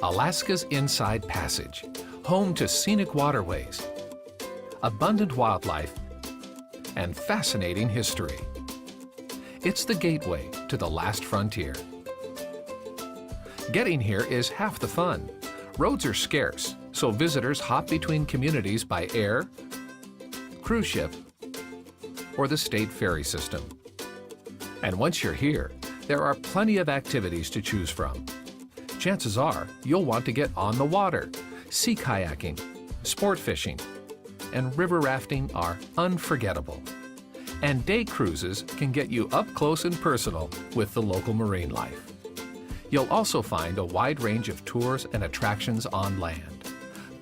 Alaska's Inside Passage, home to scenic waterways, abundant wildlife, and fascinating history. It's the gateway to the last frontier. Getting here is half the fun. Roads are scarce, so visitors hop between communities by air, cruise ship, or the state ferry system. And once you're here, there are plenty of activities to choose from. Chances are you'll want to get on the water. Sea kayaking, sport fishing, and river rafting are unforgettable. And day cruises can get you up close and personal with the local marine life. You'll also find a wide range of tours and attractions on land.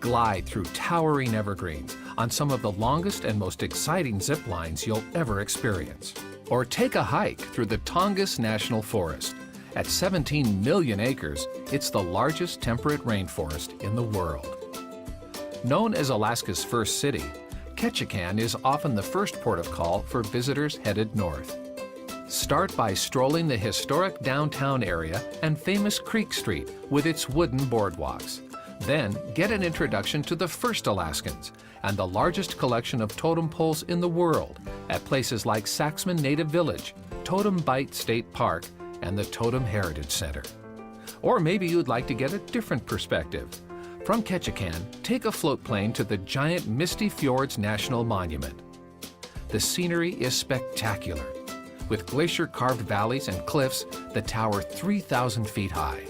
Glide through towering evergreens on some of the longest and most exciting zip lines you'll ever experience. Or take a hike through the Tongass National Forest. At 17 million acres, it's the largest temperate rainforest in the world. Known as Alaska's first city, Ketchikan is often the first port of call for visitors headed north. Start by strolling the historic downtown area and famous Creek Street with its wooden boardwalks. Then get an introduction to the first Alaskans and the largest collection of totem poles in the world at places like Saxman Native Village, Totem Bight State Park, and the Totem Heritage Center. Or maybe you'd like to get a different perspective. From Ketchikan, take a float plane to the giant Misty Fjords National Monument. The scenery is spectacular, with glacier-carved valleys and cliffs that tower 3,000 feet high.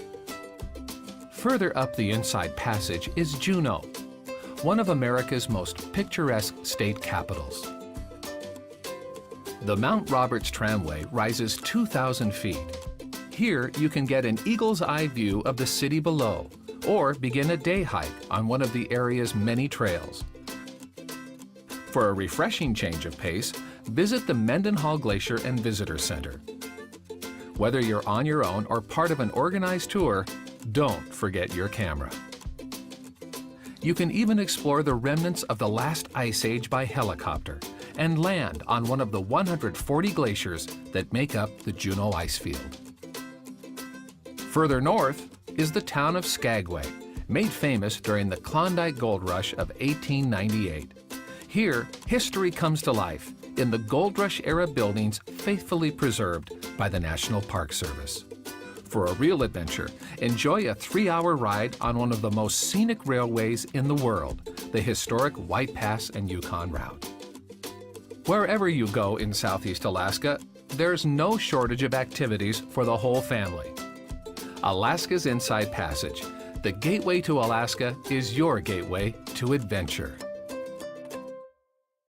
Further up the Inside Passage is Juneau, one of America's most picturesque state capitals. The Mount Roberts Tramway rises 2,000 feet. Here you can get an eagle's eye view of the city below, or begin a day hike on one of the area's many trails. For a refreshing change of pace, visit the Mendenhall Glacier and Visitor Center. Whether you're on your own or part of an organized tour, don't forget your camera. You can even explore the remnants of the last ice age by helicopter and land on one of the 140 glaciers that make up the Juneau Icefield. Further north is the town of Skagway, made famous during the Klondike Gold Rush of 1898. Here, history comes to life in the Gold Rush-era buildings faithfully preserved by the National Park Service. For a real adventure, enjoy a 3-hour ride on one of the most scenic railways in the world, the historic White Pass and Yukon Route. Wherever you go in Southeast Alaska, there's no shortage of activities for the whole family. Alaska's Inside Passage, the gateway to Alaska, is your gateway to adventure.